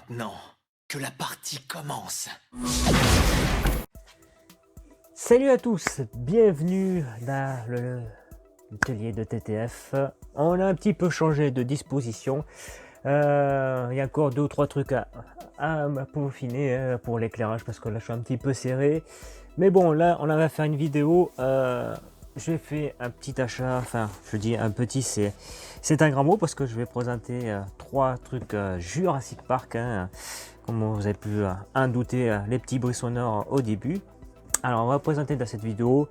maintenant que la partie commence. Salut à tous, bienvenue dans l'atelier de TTF. On a un petit peu changé de disposition. Il y a encore 2 ou 3 trucs à peaufiner pour l'éclairage parce que là je suis un petit peu serré. Mais bon, là on va faire une vidéo. J'ai fait un petit achat, enfin je dis un petit, c'est un grand mot parce que je vais présenter 3 trucs Jurassic Park, comme vous avez pu en douter, les petits bruits sonores au début. Alors on va présenter dans cette vidéo,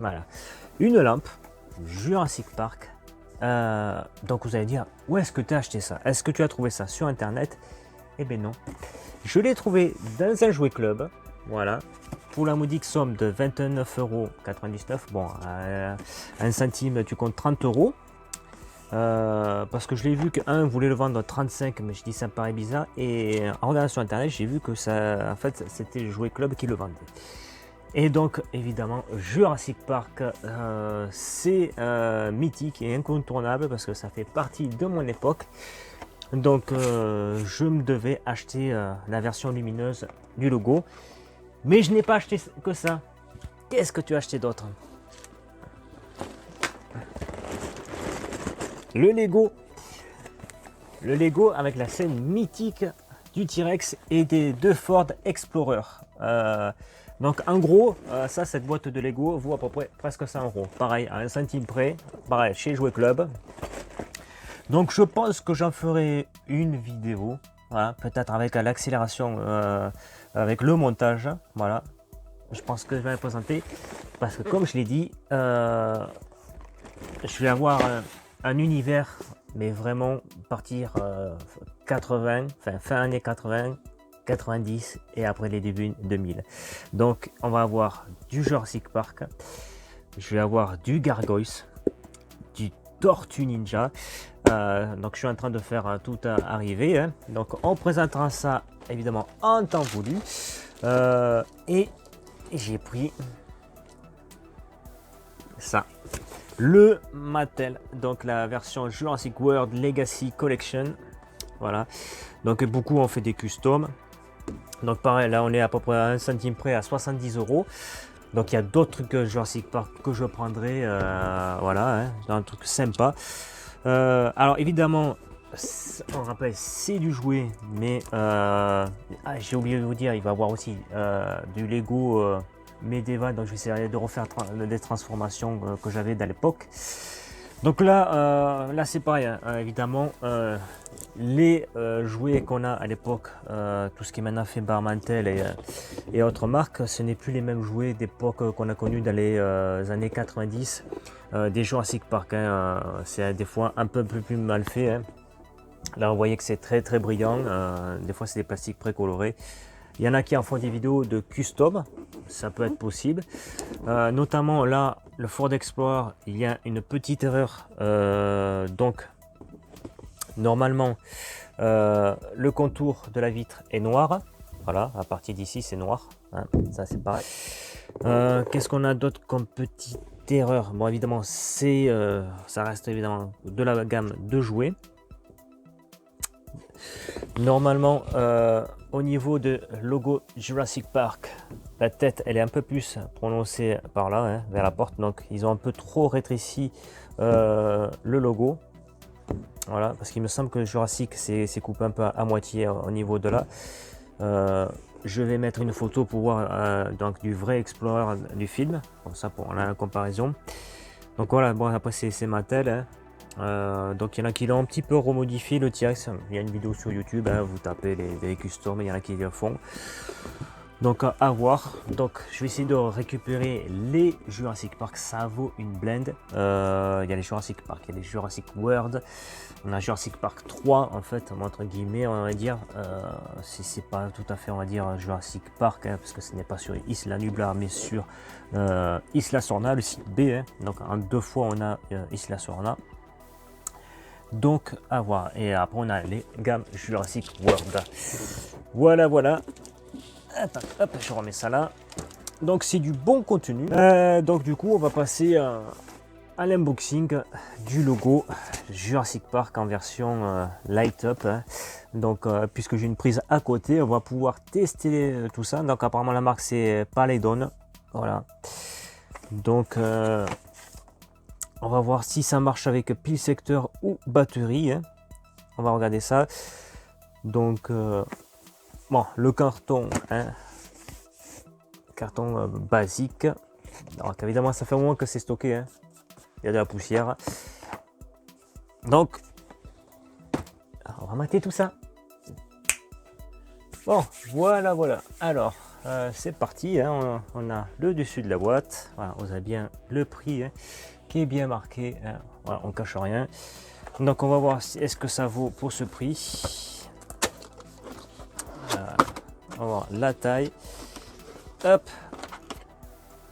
voilà, une lampe Jurassic Park. Donc vous allez dire, où est-ce que tu as acheté ça? Est-ce que tu as trouvé ça sur internet? Eh bien non, je l'ai trouvé dans un jouet club, voilà, pour la modique somme de 29,99 €. Bon, un centime, tu comptes 30 €. Parce que je l'ai vu qu'un voulait le vendre 35, mais je dis ça me paraît bizarre, et en regardant sur internet j'ai vu que ça, en fait, c'était le jouet club qui le vendait. Et donc évidemment Jurassic Park, c'est mythique et incontournable parce que ça fait partie de mon époque. Donc je me devais acheter la version lumineuse du logo, mais je n'ai pas acheté que ça. Qu'est-ce que tu as acheté d'autre? Le Lego avec la scène mythique du T-Rex et des 2 Ford Explorer. Donc en gros, cette boîte de Lego vaut à peu près presque 100 €. Pareil, à 1 centime près, pareil chez Jouet Club. Donc je pense que j'en ferai une vidéo, voilà, peut-être avec l'accélération, avec le montage. Voilà, je pense que je vais la présenter parce que comme je l'ai dit, je vais avoir un univers, mais vraiment partir 80, enfin fin années 80, 90 et après les débuts 2000. Donc on va avoir du Jurassic Park, je vais avoir du Gargoyles, du Tortue Ninja. Donc je suis en train de faire tout arriver, donc on présentera ça évidemment en temps voulu. Et j'ai pris ça, le Mattel, donc la version Jurassic World Legacy Collection. Voilà, donc beaucoup ont fait des customs. Donc pareil, là on est à peu près à 1 centime près, à 70 €. Donc il y a d'autres trucs Jurassic Park que je prendrai, voilà, un truc sympa. Alors évidemment, on rappelle, c'est du jouet, mais j'ai oublié de vous dire, il va y avoir aussi du Lego médiéval, donc je vais essayer de refaire des transformations que j'avais à l'époque. Donc là, c'est pareil, évidemment, les jouets qu'on a à l'époque, tout ce qui est maintenant fait par Mattel et autres marques, ce n'est plus les mêmes jouets d'époque qu'on a connus dans les années 90, des Jurassic Park. C'est des fois un peu plus mal fait. Là, vous voyez que c'est très très brillant. Des fois, c'est des plastiques précolorés. Il y en a qui en font des vidéos de custom, ça peut être possible. Notamment là, le Ford Explorer, il y a une petite erreur. Donc, normalement, le contour de la vitre est noir. Voilà, à partir d'ici, c'est noir. Ça, c'est pareil. Qu'est-ce qu'on a d'autre comme petite erreur? Bon, évidemment, ça reste évidemment de la gamme de jouets. Normalement, au niveau de logo Jurassic Park, la tête elle est un peu plus prononcée par là, vers la porte, donc ils ont un peu trop rétréci le logo. Voilà, parce qu'il me semble que Jurassic c'est coupé un peu à moitié au niveau de là. Je vais mettre une photo pour voir donc du vrai Explorer du film, comme ça pour la comparaison. Donc voilà, bon après c'est Mattel. Donc il y en a qui l'ont un petit peu remodifié le T-Rex. Il y a une vidéo sur YouTube, vous tapez les customs, il y en a qui le font. Donc à voir. Donc je vais essayer de récupérer les Jurassic Park, ça vaut une blende. Il y a les Jurassic Park, il y a les Jurassic World, on a Jurassic Park 3 en fait, entre guillemets, on va dire. C'est pas tout à fait, on va dire, Jurassic Park, parce que ce n'est pas sur Isla Nublar, mais sur Isla Sorna, le site B. Donc en 2 fois on a Isla Sorna. Donc à voir. Et après on a les gammes Jurassic World. Voilà, voilà. Hop, je remets ça là. Donc c'est du bon contenu. Donc du coup on va passer à l'unboxing du logo Jurassic Park en version light up, hein. Donc puisque j'ai une prise à côté, on va pouvoir tester tout ça. Donc apparemment la marque c'est Paladon, voilà. Donc on va voir si ça marche avec pile secteur ou batterie, hein. On va regarder ça. Donc bon, le carton, hein, carton basique. Alors évidemment ça fait un moment que c'est stocké, hein. Il y a de la poussière. Donc on va mater tout ça. Bon, voilà. Alors c'est parti, hein. On a le dessus de la boîte. Voilà, on a bien le prix, hein, qui est bien marqué, hein. Voilà, on cache rien. Donc on va voir si est-ce que ça vaut pour ce prix. On va voir la taille. Hop,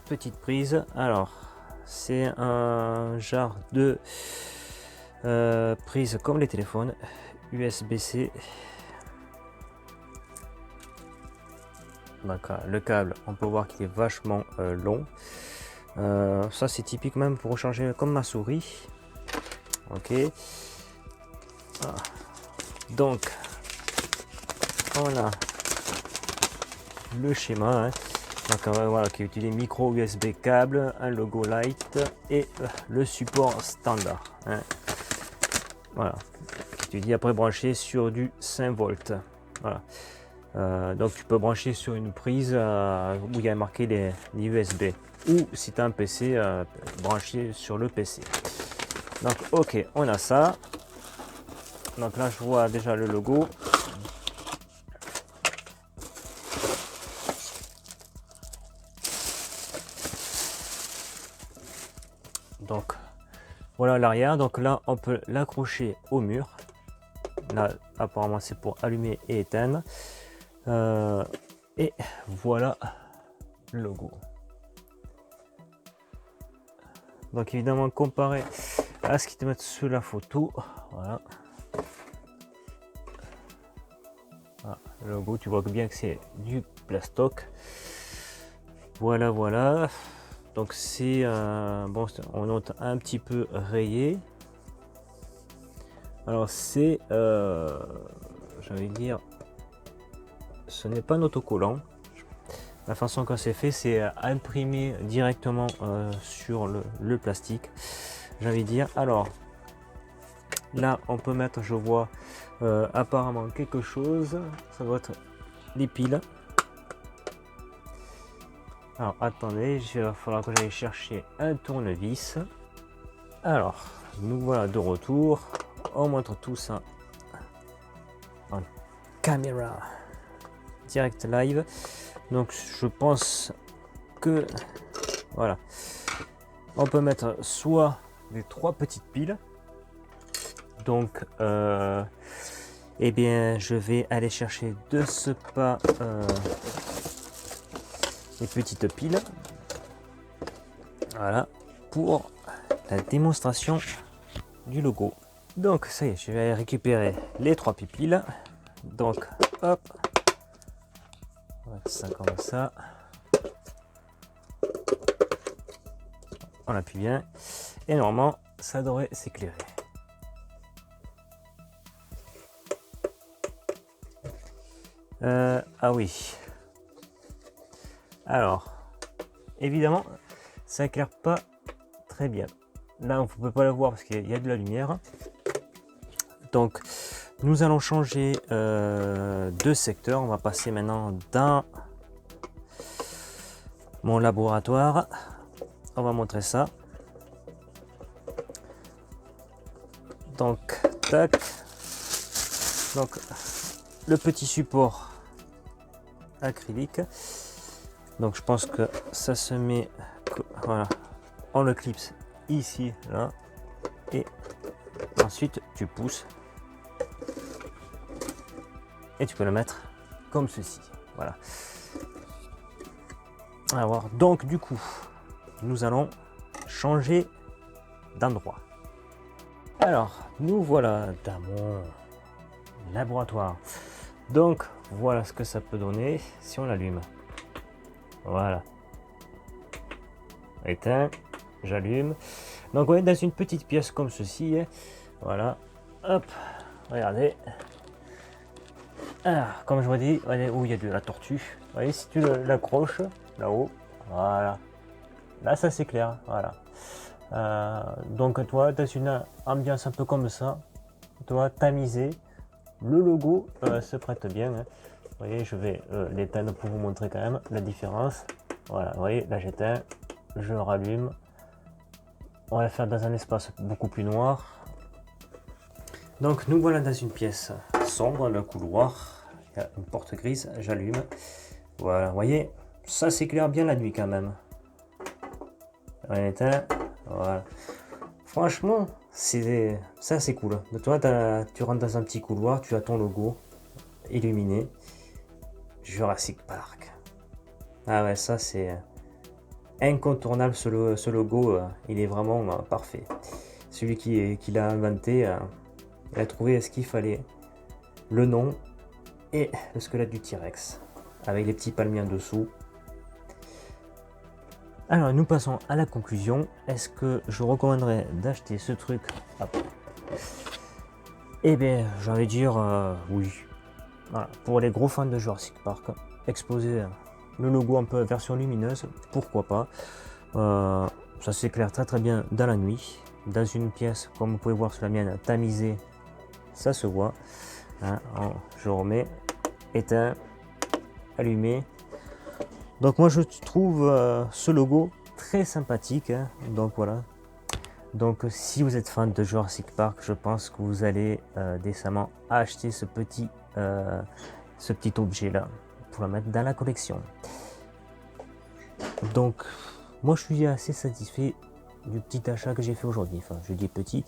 petite prise. Alors c'est un genre de prise comme les téléphones USB-C. Donc le câble, on peut voir qu'il est vachement long. Ça c'est typique même pour recharger comme ma souris. Ok. Ah. Donc on a le schéma, hein. Donc voilà, qui utilise micro USB câble, un logo light et le support standard, hein. Voilà, qui te dit après brancher sur du 5 volts. Voilà. Donc tu peux brancher sur une prise où il y a marqué les USB, ou si tu as un PC, brancher sur le PC. Donc ok, on a ça. Donc là je vois déjà le logo. Donc voilà l'arrière. Donc là on peut l'accrocher au mur. Là apparemment c'est pour allumer et éteindre. Et voilà le logo. Donc évidemment comparé à ce qui te met sur la photo, voilà. Voilà, le logo, tu vois bien que c'est du plastoc. Voilà. Donc c'est bon, on note un petit peu rayé. Alors c'est j'allais dire, ce n'est pas un autocollant. La façon que c'est fait, c'est imprimé directement sur le plastique, j'allais dire. Alors là on peut mettre, je vois apparemment quelque chose, ça doit être les piles. Alors attendez, il va falloir que j'aille chercher un tournevis. Alors nous voilà de retour, on montre tout ça en caméra direct live. Donc je pense que voilà, on peut mettre soit les 3 petites piles. Donc eh bien je vais aller chercher de ce pas les petites piles, voilà, pour la démonstration du logo. Donc ça y est, je vais récupérer les 3 piles. Donc hop, on va mettre ça comme ça, on appuie bien et normalement ça devrait s'éclairer. Ah oui, alors évidemment ça éclaire pas très bien. Là on ne peut pas le voir parce qu'il y a de la lumière. Donc nous allons changer de secteur. On va passer maintenant dans mon laboratoire. On va montrer ça. Donc tac, donc le petit support acrylique. Donc je pense que ça se met, voilà, on le clipse ici, là, et ensuite tu pousses et tu peux le mettre comme ceci. Voilà. Alors donc du coup nous allons changer d'endroit. Alors nous voilà dans mon laboratoire. Donc voilà ce que ça peut donner si on l'allume. Voilà. Éteint. j'allume. Donc on est dans une petite pièce comme ceci, hein. Voilà, hop, regardez. Alors, comme je vous dis, regardez où il y a de la tortue. Vous voyez, si tu l'accroches là-haut, voilà. Là, ça c'est clair, voilà. Donc toi, dans une ambiance un peu comme ça, toi, tamisé, le logo se prête bien, hein. Vous voyez, je vais l'éteindre pour vous montrer quand même la différence. Voilà, vous voyez, là j'éteins, je rallume. On va le faire dans un espace beaucoup plus noir. Donc nous voilà dans une pièce sombre, le couloir. Il y a une porte grise, j'allume. Voilà, vous voyez, ça s'éclaire bien la nuit quand même. On éteint, voilà. Franchement, ça c'est cool. De toi, tu rentres dans un petit couloir, tu as ton logo illuminé. Jurassic Park. Ah ouais, ça c'est incontournable ce logo, il est vraiment parfait. Celui qui l'a inventé, il a trouvé ce qu'il fallait. Le nom et le squelette du T-Rex avec les petits palmiers en dessous. Alors nous passons à la conclusion. Est-ce que je recommanderais d'acheter ce truc? Eh bien, j'ai envie de dire oui. Voilà. Pour les gros fans de Jurassic Park, exposer le logo un peu version lumineuse, pourquoi pas. Ça s'éclaire très très bien dans la nuit. Dans une pièce, comme vous pouvez voir sur la mienne, tamisée, ça se voit. Hein, je remets, éteint, allumé. Donc moi je trouve ce logo très sympathique, hein. Donc voilà. Donc si vous êtes fan de Jurassic Park, je pense que vous allez décemment acheter ce petit objet là pour le mettre dans la collection. Donc moi je suis assez satisfait du petit achat que j'ai fait aujourd'hui. Enfin je dis petit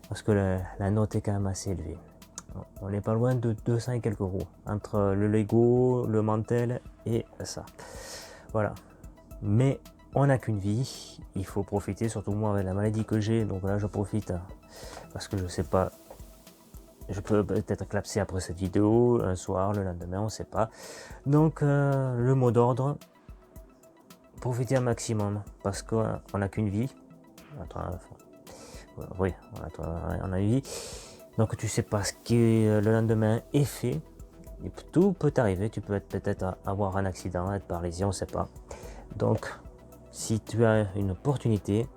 parce que la note est quand même assez élevée. On n'est pas loin de 200 et quelques euros entre le Lego, le mantel et ça. Voilà. Mais on n'a qu'une vie, il faut profiter, surtout moi avec la maladie que j'ai, donc là je profite parce que je sais pas, je peux peut-être clapser après cette vidéo, un soir, le lendemain, on sait pas. Donc le mot d'ordre, profitez un maximum parce qu'on n'a qu'une vie. Oui, on a une vie. Donc tu sais pas ce qui le lendemain est fait. Et tout peut arriver, tu peux peut-être avoir un accident, être paralysé, on ne sait pas. Donc si tu as une opportunité,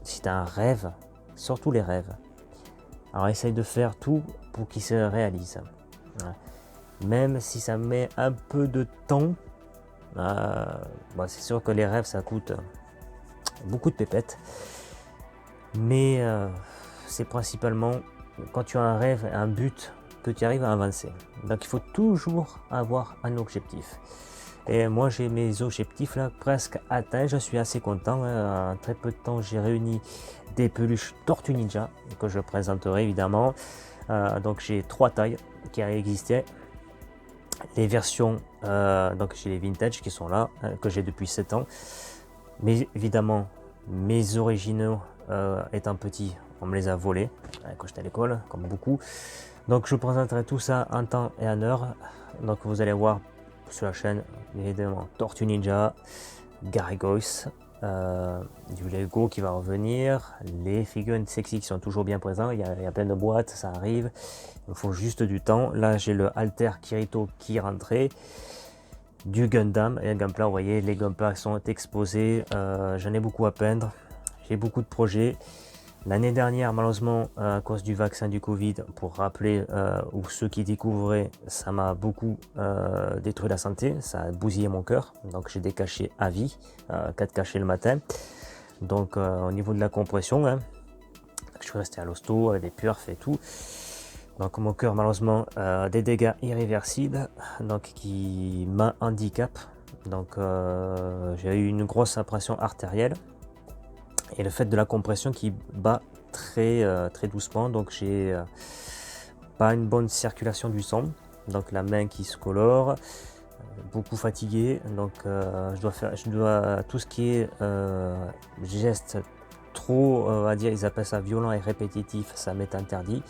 si tu as un rêve, surtout les rêves, alors essaye de faire tout pour qu'ils se réalisent. Même si ça met un peu de temps, c'est sûr que les rêves ça coûte beaucoup de pépettes. Mais c'est principalement quand tu as un rêve, un but, que tu arrives à avancer. Donc il faut toujours avoir un objectif. Et moi j'ai mes objectifs là presque atteints, je suis assez content. En très peu de temps j'ai réuni des peluches Tortue Ninja que je présenterai évidemment. Donc j'ai 3 tailles qui existaient. Les versions, donc j'ai les vintage qui sont là, que j'ai depuis 7 ans. Mais évidemment mes originaux étant petits, on me les a volés quand j'étais à l'école, comme beaucoup. Donc je présenterai tout ça en temps et en heure. Donc vous allez voir sur la chaîne évidemment Tortue Ninja, Gargoyles, du Lego qui va revenir, les figurines sexy qui sont toujours bien présents. Il y a plein de boîtes, ça arrive. Il faut juste du temps. Là j'ai le Alter Kirito qui est rentré. Du Gundam et un Gunpla, vous voyez les Gunpla sont exposés. J'en ai beaucoup à peindre. J'ai beaucoup de projets. L'année dernière, malheureusement, à cause du vaccin du Covid, pour rappeler, ou ceux qui découvraient, ça m'a beaucoup détruit la santé, ça a bousillé mon cœur, donc j'ai des cachets à vie, 4 cachets le matin. Donc au niveau de la compression, hein, je suis resté à l'hosto avec des perfs et tout. Donc mon cœur, malheureusement, des dégâts irréversibles, donc qui m'a handicap. Donc j'ai eu une grosse impression artérielle. Et le fait de la compression qui bat très doucement, donc j'ai pas une bonne circulation du sang, donc la main qui se colore, beaucoup fatigué, donc je dois tout ce qui est geste trop, on va dire, ils appellent ça violent et répétitif, ça m'est interdit.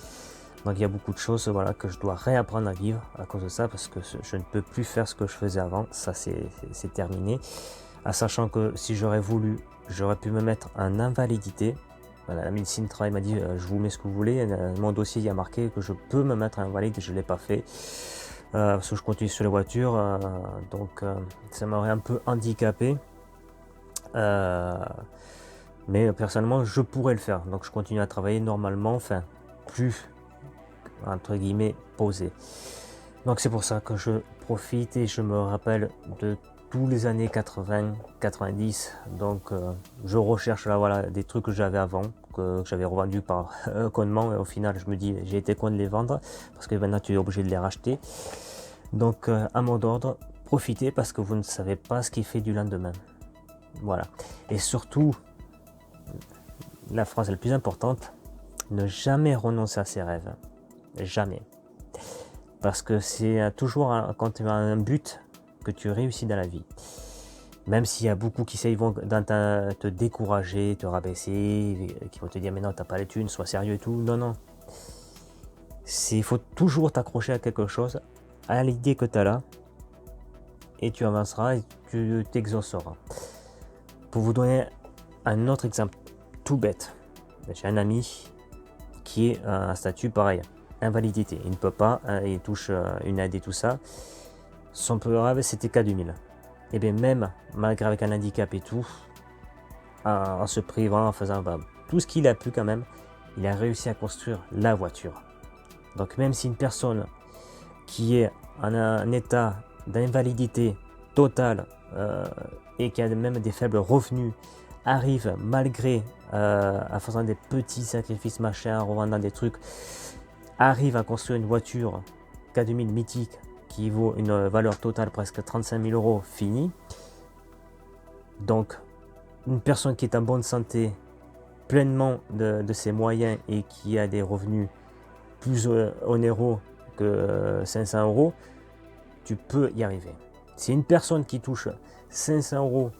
Donc il y a beaucoup de choses, voilà, que je dois réapprendre à vivre à cause de ça, parce que je ne peux plus faire ce que je faisais avant, ça c'est terminé. à sachant que si j'aurais voulu, j'aurais pu me mettre en invalidité. Voilà, la médecine du travail m'a dit je vous mets ce que vous voulez. Mon dossier il y a marqué que je peux me mettre en invalide, je ne l'ai pas fait. Parce que je continue sur les voitures, donc ça m'aurait un peu handicapé. Mais personnellement je pourrais le faire, donc je continue à travailler normalement, enfin plus entre guillemets posé. Donc c'est pour ça que je profite et je me rappelle de tous les années 80, 90, donc je recherche là voilà des trucs que j'avais avant, que j'avais revendu par connement, et au final je me dis j'ai été con de les vendre, parce que maintenant tu es obligé de les racheter. Donc à mot d'ordre, profitez parce que vous ne savez pas ce qui fait du lendemain. Voilà. Et surtout, la phrase la plus importante, ne jamais renoncer à ses rêves. Jamais. Parce que c'est toujours quand tu as un but que tu réussis dans la vie. Même s'il y a beaucoup qui vont te décourager, te rabaisser, qui vont te dire mais non, t'as pas les thunes, sois sérieux et tout. Non, non. Il faut toujours t'accrocher à quelque chose, à l'idée que tu as là, et tu avanceras et tu t'exauceras. Pour vous donner un autre exemple tout bête, j'ai un ami qui est un statut pareil, invalidité. Il ne peut pas, il touche une aide et tout ça. Son plus grave, c'était K2000. Et bien même, malgré avec un handicap et tout, en se privant, en faisant tout ce qu'il a pu quand même, il a réussi à construire la voiture. Donc même si une personne qui est en un état d'invalidité totale et qui a même des faibles revenus arrive malgré en faisant des petits sacrifices machin, en revendant des trucs, arrive à construire une voiture K2000 mythique qui vaut une valeur totale presque 35 000 euros finie. Donc une personne qui est en bonne santé, pleinement de ses moyens et qui a des revenus plus onéreux que 500 euros, tu peux y arriver. Si une personne qui touche 500 euros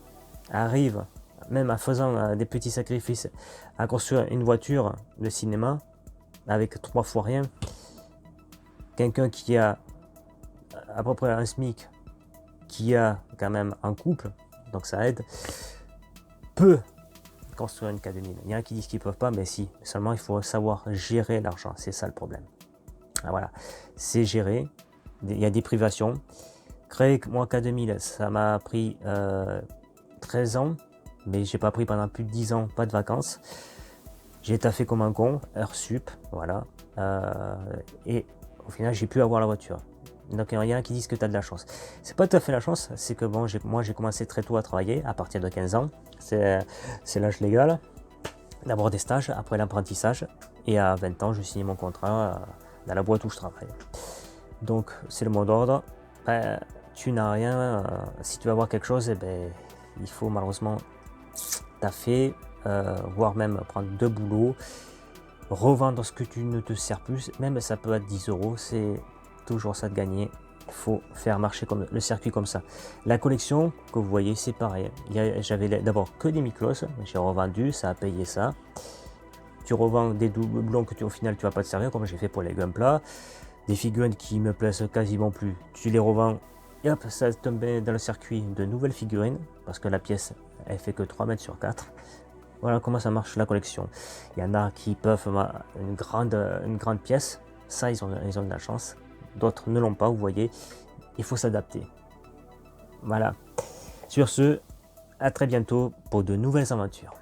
arrive, même en faisant des petits sacrifices, à construire une voiture de cinéma avec 3 fois rien, quelqu'un qui a à peu près un SMIC, qui a quand même un couple, donc ça aide, peut construire une K2000. Il y en a qui disent qu'ils ne peuvent pas, mais si, seulement il faut savoir gérer l'argent, c'est ça le problème. Voilà, c'est géré, il y a des privations. Créer moi K2000, ça m'a pris 13 ans, mais j'ai pas pris pendant plus de 10 ans, pas de vacances. J'ai taffé comme un con, heure sup, voilà, et au final j'ai pu avoir la voiture. Donc il y en a qui disent que tu as de la chance. C'est pas tout à fait la chance, c'est que bon, moi j'ai commencé très tôt à travailler, à partir de 15 ans, c'est l'âge légal. D'abord des stages, après l'apprentissage, et à 20 ans je signe mon contrat dans la boîte où je travaille. Donc c'est le mot d'ordre, tu n'as rien, si tu veux avoir quelque chose, il faut malheureusement taffer, voire même prendre 2 boulots, revendre ce que tu ne te sers plus, même ça peut être 10 euros, c'est toujours ça de gagner. Il faut faire marcher comme le circuit comme ça. La collection que vous voyez, c'est pareil. J'avais d'abord que des Miklos, j'ai revendu, ça a payé ça. Tu revends des doublons que au final tu vas pas te servir, comme j'ai fait pour les Gunpla. Des figurines qui me plaisent quasiment plus, tu les revends et hop, ça tombe dans le circuit de nouvelles figurines, parce que la pièce elle fait que 3 mètres sur 4. Voilà comment ça marche la collection. Il y en a qui peuvent une grande pièce, ça ils ont de la chance. D'autres ne l'ont pas, vous voyez, il faut s'adapter. Voilà. Sur ce, à très bientôt pour de nouvelles aventures.